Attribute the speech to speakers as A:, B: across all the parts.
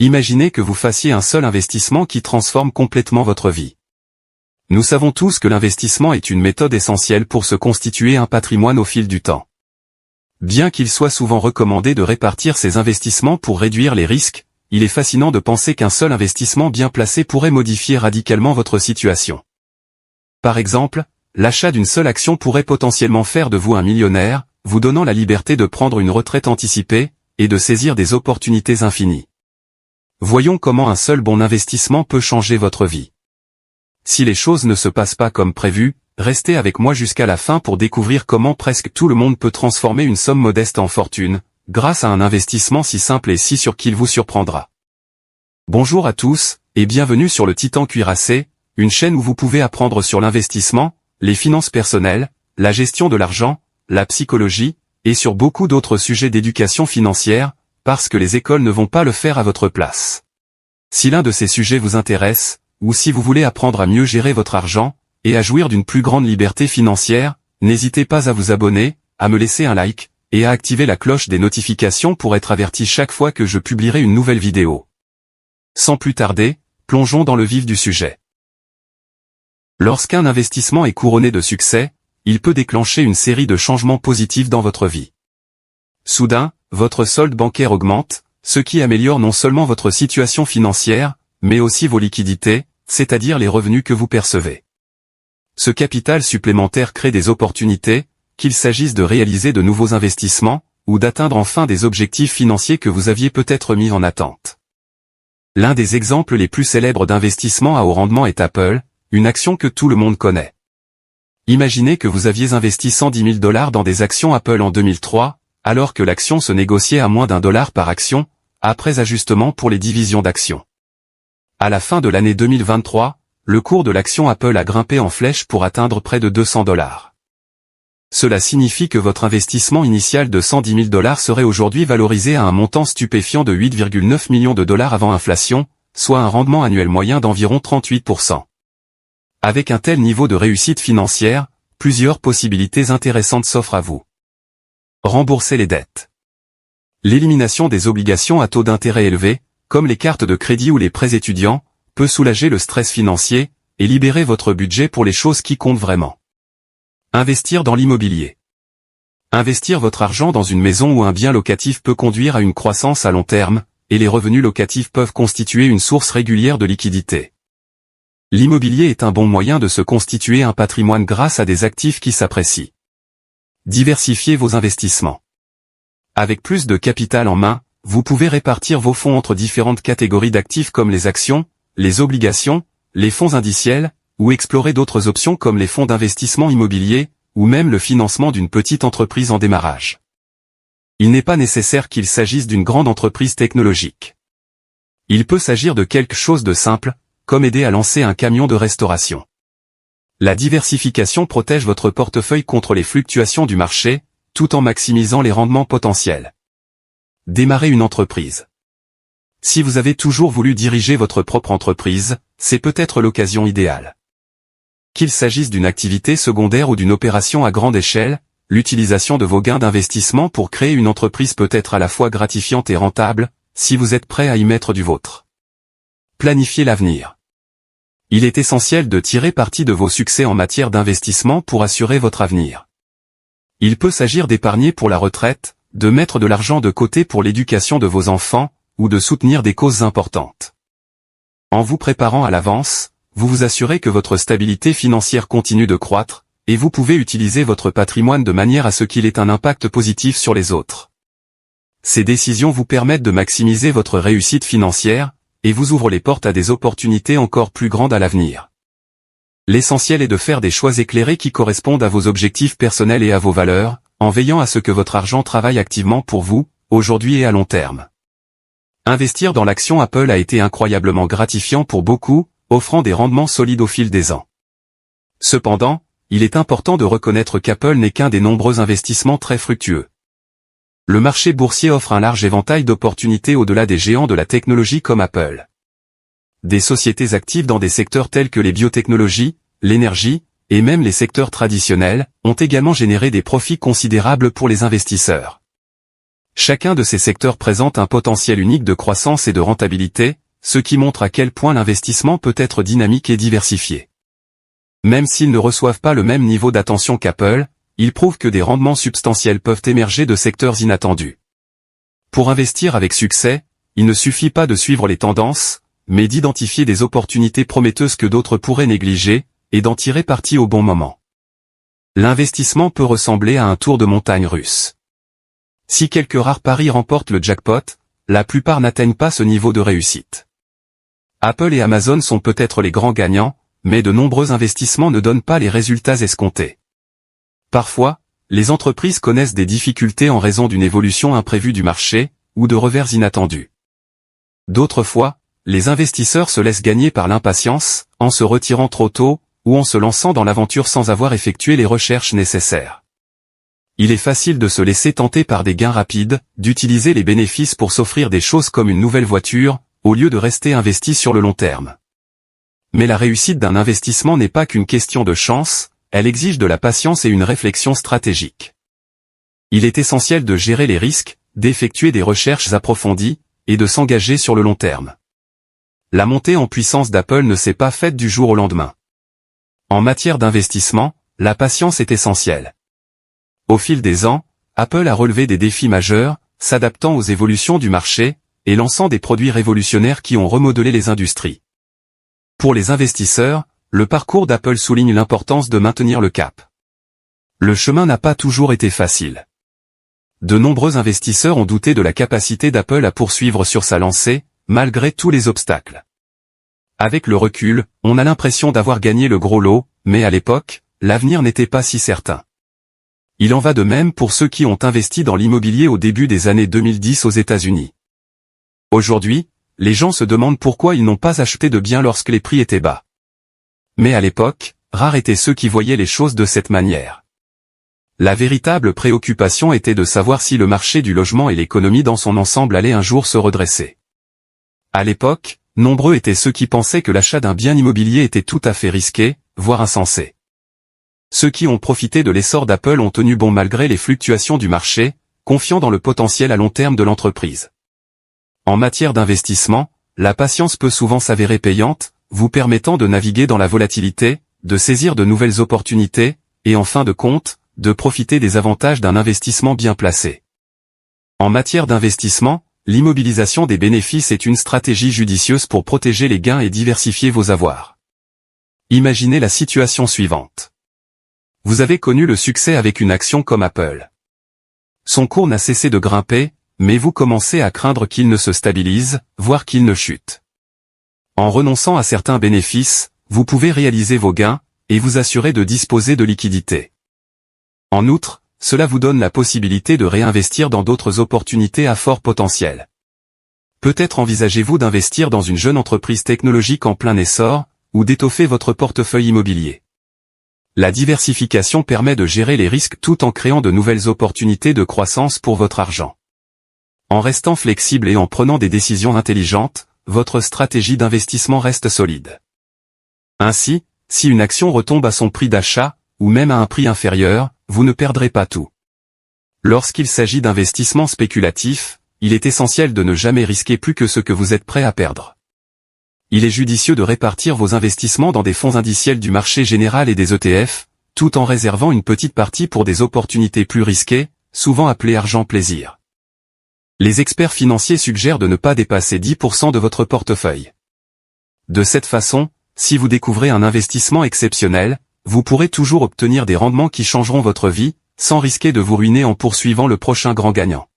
A: Imaginez que vous fassiez un seul investissement qui transforme complètement votre vie. Nous savons tous que l'investissement est une méthode essentielle pour se constituer un patrimoine au fil du temps. Bien qu'il soit souvent recommandé de répartir ses investissements pour réduire les risques, il est fascinant de penser qu'un seul investissement bien placé pourrait modifier radicalement votre situation. Par exemple, l'achat d'une seule action pourrait potentiellement faire de vous un millionnaire, vous donnant la liberté de prendre une retraite anticipée, et de saisir des opportunités infinies. Voyons comment un seul bon investissement peut changer votre vie. Si les choses ne se passent pas comme prévu, restez avec moi jusqu'à la fin pour découvrir comment presque tout le monde peut transformer une somme modeste en fortune, grâce à un investissement si simple et si sûr qu'il vous surprendra. Bonjour à tous, et bienvenue sur le Titan Cuirassé, une chaîne où vous pouvez apprendre sur l'investissement, les finances personnelles, la gestion de l'argent, la psychologie, et sur beaucoup d'autres sujets d'éducation financière, parce que les écoles ne vont pas le faire à votre place. Si l'un de ces sujets vous intéresse, ou si vous voulez apprendre à mieux gérer votre argent, et à jouir d'une plus grande liberté financière, n'hésitez pas à vous abonner, à me laisser un like, et à activer la cloche des notifications pour être averti chaque fois que je publierai une nouvelle vidéo. Sans plus tarder, plongeons dans le vif du sujet. Lorsqu'un investissement est couronné de succès, il peut déclencher une série de changements positifs dans votre vie. Soudain, votre solde bancaire augmente, ce qui améliore non seulement votre situation financière, mais aussi vos liquidités, c'est-à-dire les revenus que vous percevez. Ce capital supplémentaire crée des opportunités, qu'il s'agisse de réaliser de nouveaux investissements, ou d'atteindre enfin des objectifs financiers que vous aviez peut-être mis en attente. L'un des exemples les plus célèbres d'investissement à haut rendement est Apple, une action que tout le monde connaît. Imaginez que vous aviez investi 110 000 $ dans des actions Apple en 2003, alors que l'action se négociait à moins d'$1 par action, après ajustement pour les divisions d'actions. À la fin de l'année 2023, le cours de l'action Apple a grimpé en flèche pour atteindre près de 200 $. Cela signifie que votre investissement initial de 110 000 $ serait aujourd'hui valorisé à un montant stupéfiant de 8,9 millions de dollars avant inflation, soit un rendement annuel moyen d'environ 38%. Avec un tel niveau de réussite financière, plusieurs possibilités intéressantes s'offrent à vous. Rembourser les dettes. L'élimination des obligations à taux d'intérêt élevés, comme les cartes de crédit ou les prêts étudiants, peut soulager le stress financier, et libérer votre budget pour les choses qui comptent vraiment. Investir dans l'immobilier. Investir votre argent dans une maison ou un bien locatif peut conduire à une croissance à long terme, et les revenus locatifs peuvent constituer une source régulière de liquidité. L'immobilier est un bon moyen de se constituer un patrimoine grâce à des actifs qui s'apprécient. Diversifiez vos investissements. Avec plus de capital en main, vous pouvez répartir vos fonds entre différentes catégories d'actifs comme les actions, les obligations, les fonds indiciels, ou explorer d'autres options comme les fonds d'investissement immobilier, ou même le financement d'une petite entreprise en démarrage. Il n'est pas nécessaire qu'il s'agisse d'une grande entreprise technologique. Il peut s'agir de quelque chose de simple, comme aider à lancer un camion de restauration. La diversification protège votre portefeuille contre les fluctuations du marché, tout en maximisant les rendements potentiels. Démarrer une entreprise. Si vous avez toujours voulu diriger votre propre entreprise, c'est peut-être l'occasion idéale. Qu'il s'agisse d'une activité secondaire ou d'une opération à grande échelle, l'utilisation de vos gains d'investissement pour créer une entreprise peut être à la fois gratifiante et rentable, si vous êtes prêt à y mettre du vôtre. Planifier l'avenir. Il est essentiel de tirer parti de vos succès en matière d'investissement pour assurer votre avenir. Il peut s'agir d'épargner pour la retraite, de mettre de l'argent de côté pour l'éducation de vos enfants, ou de soutenir des causes importantes. En vous préparant à l'avance, vous vous assurez que votre stabilité financière continue de croître, et vous pouvez utiliser votre patrimoine de manière à ce qu'il ait un impact positif sur les autres. Ces décisions vous permettent de maximiser votre réussite financière, et vous ouvrent les portes à des opportunités encore plus grandes à l'avenir. L'essentiel est de faire des choix éclairés qui correspondent à vos objectifs personnels et à vos valeurs, en veillant à ce que votre argent travaille activement pour vous, aujourd'hui et à long terme. Investir dans l'action Apple a été incroyablement gratifiant pour beaucoup, offrant des rendements solides au fil des ans. Cependant, il est important de reconnaître qu'Apple n'est qu'un des nombreux investissements très fructueux. Le marché boursier offre un large éventail d'opportunités au-delà des géants de la technologie comme Apple. Des sociétés actives dans des secteurs tels que les biotechnologies, l'énergie, et même les secteurs traditionnels, ont également généré des profits considérables pour les investisseurs. Chacun de ces secteurs présente un potentiel unique de croissance et de rentabilité, ce qui montre à quel point l'investissement peut être dynamique et diversifié. Même s'ils ne reçoivent pas le même niveau d'attention qu'Apple, ils prouvent que des rendements substantiels peuvent émerger de secteurs inattendus. Pour investir avec succès, il ne suffit pas de suivre les tendances, mais d'identifier des opportunités prometteuses que d'autres pourraient négliger, et d'en tirer parti au bon moment. L'investissement peut ressembler à un tour de montagne russe. Si quelques rares paris remportent le jackpot, la plupart n'atteignent pas ce niveau de réussite. Apple et Amazon sont peut-être les grands gagnants, mais de nombreux investissements ne donnent pas les résultats escomptés. Parfois, les entreprises connaissent des difficultés en raison d'une évolution imprévue du marché, ou de revers inattendus. D'autres fois, les investisseurs se laissent gagner par l'impatience, en se retirant trop tôt, ou en se lançant dans l'aventure sans avoir effectué les recherches nécessaires. Il est facile de se laisser tenter par des gains rapides, d'utiliser les bénéfices pour s'offrir des choses comme une nouvelle voiture, au lieu de rester investi sur le long terme. Mais la réussite d'un investissement n'est pas qu'une question de chance, elle exige de la patience et une réflexion stratégique. Il est essentiel de gérer les risques, d'effectuer des recherches approfondies, et de s'engager sur le long terme. La montée en puissance d'Apple ne s'est pas faite du jour au lendemain. En matière d'investissement, la patience est essentielle. Au fil des ans, Apple a relevé des défis majeurs, s'adaptant aux évolutions du marché, et lançant des produits révolutionnaires qui ont remodelé les industries. Pour les investisseurs, le parcours d'Apple souligne l'importance de maintenir le cap. Le chemin n'a pas toujours été facile. De nombreux investisseurs ont douté de la capacité d'Apple à poursuivre sur sa lancée, malgré tous les obstacles. Avec le recul, on a l'impression d'avoir gagné le gros lot, mais à l'époque, l'avenir n'était pas si certain. Il en va de même pour ceux qui ont investi dans l'immobilier au début des années 2010 aux États-Unis. Aujourd'hui, les gens se demandent pourquoi ils n'ont pas acheté de biens lorsque les prix étaient bas. Mais à l'époque, rares étaient ceux qui voyaient les choses de cette manière. La véritable préoccupation était de savoir si le marché du logement et l'économie dans son ensemble allaient un jour se redresser. À l'époque, nombreux étaient ceux qui pensaient que l'achat d'un bien immobilier était tout à fait risqué, voire insensé. Ceux qui ont profité de l'essor d'Apple ont tenu bon malgré les fluctuations du marché, confiant dans le potentiel à long terme de l'entreprise. En matière d'investissement, la patience peut souvent s'avérer payante, vous permettant de naviguer dans la volatilité, de saisir de nouvelles opportunités, et en fin de compte, de profiter des avantages d'un investissement bien placé. En matière d'investissement, l'immobilisation des bénéfices est une stratégie judicieuse pour protéger les gains et diversifier vos avoirs. Imaginez la situation suivante. Vous avez connu le succès avec une action comme Apple. Son cours n'a cessé de grimper, mais vous commencez à craindre qu'il ne se stabilise, voire qu'il ne chute. En renonçant à certains bénéfices, vous pouvez réaliser vos gains, et vous assurer de disposer de liquidités. En outre, cela vous donne la possibilité de réinvestir dans d'autres opportunités à fort potentiel. Peut-être envisagez-vous d'investir dans une jeune entreprise technologique en plein essor, ou d'étoffer votre portefeuille immobilier. La diversification permet de gérer les risques tout en créant de nouvelles opportunités de croissance pour votre argent. En restant flexible et en prenant des décisions intelligentes, votre stratégie d'investissement reste solide. Ainsi, si une action retombe à son prix d'achat, ou même à un prix inférieur, vous ne perdrez pas tout. Lorsqu'il s'agit d'investissements spéculatifs, il est essentiel de ne jamais risquer plus que ce que vous êtes prêt à perdre. Il est judicieux de répartir vos investissements dans des fonds indiciels du marché général et des ETF, tout en réservant une petite partie pour des opportunités plus risquées, souvent appelées argent plaisir. Les experts financiers suggèrent de ne pas dépasser 10% de votre portefeuille. De cette façon, si vous découvrez un investissement exceptionnel, vous pourrez toujours obtenir des rendements qui changeront votre vie, sans risquer de vous ruiner en poursuivant le prochain grand gagnant.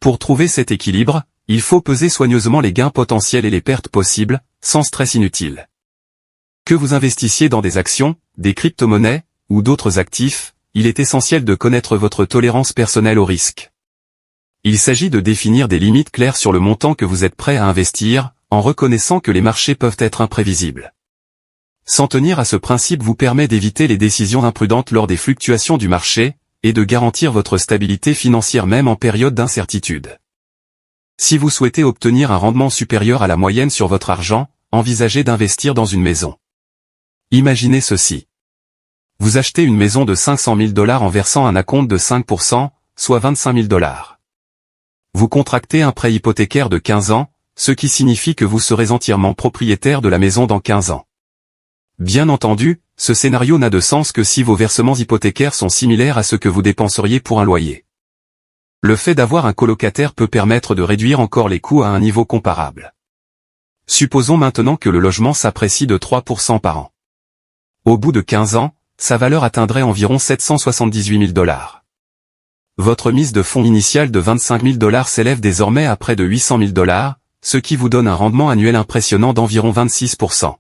A: Pour trouver cet équilibre, il faut peser soigneusement les gains potentiels et les pertes possibles, sans stress inutile. Que vous investissiez dans des actions, des crypto-monnaies, ou d'autres actifs, il est essentiel de connaître votre tolérance personnelle au risque. Il s'agit de définir des limites claires sur le montant que vous êtes prêt à investir, en reconnaissant que les marchés peuvent être imprévisibles. S'en tenir à ce principe vous permet d'éviter les décisions imprudentes lors des fluctuations du marché, et de garantir votre stabilité financière même en période d'incertitude. Si vous souhaitez obtenir un rendement supérieur à la moyenne sur votre argent, envisagez d'investir dans une maison. Imaginez ceci. Vous achetez une maison de $500 000 en versant un acompte de 5%, soit $25 000. Vous contractez un prêt hypothécaire de 15 ans, ce qui signifie que vous serez entièrement propriétaire de la maison dans 15 ans. Bien entendu, ce scénario n'a de sens que si vos versements hypothécaires sont similaires à ce que vous dépenseriez pour un loyer. Le fait d'avoir un colocataire peut permettre de réduire encore les coûts à un niveau comparable. Supposons maintenant que le logement s'apprécie de 3% par an. Au bout de 15 ans, sa valeur atteindrait environ 778 000 $. Votre mise de fonds initiale de 25 000 $ s'élève désormais à près de 800 000 $, ce qui vous donne un rendement annuel impressionnant d'environ 26%.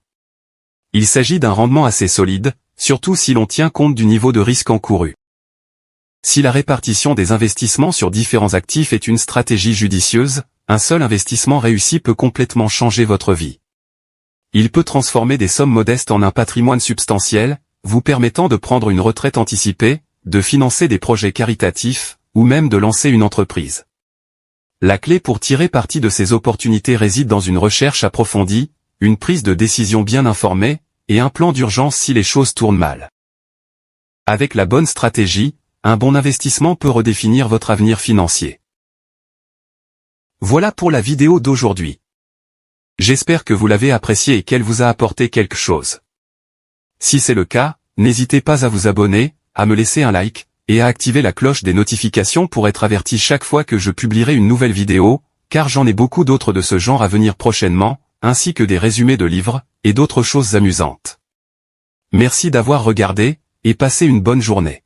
A: Il s'agit d'un rendement assez solide, surtout si l'on tient compte du niveau de risque encouru. Si la répartition des investissements sur différents actifs est une stratégie judicieuse, un seul investissement réussi peut complètement changer votre vie. Il peut transformer des sommes modestes en un patrimoine substantiel, vous permettant de prendre une retraite anticipée, de financer des projets caritatifs, ou même de lancer une entreprise. La clé pour tirer parti de ces opportunités réside dans une recherche approfondie, une prise de décision bien informée, et un plan d'urgence si les choses tournent mal. Avec la bonne stratégie, un bon investissement peut redéfinir votre avenir financier. Voilà pour la vidéo d'aujourd'hui. J'espère que vous l'avez appréciée et qu'elle vous a apporté quelque chose. Si c'est le cas, n'hésitez pas à vous abonner, à me laisser un like, et à activer la cloche des notifications pour être averti chaque fois que je publierai une nouvelle vidéo, car j'en ai beaucoup d'autres de ce genre à venir prochainement, ainsi que des résumés de livres, et d'autres choses amusantes. Merci d'avoir regardé, et passez une bonne journée.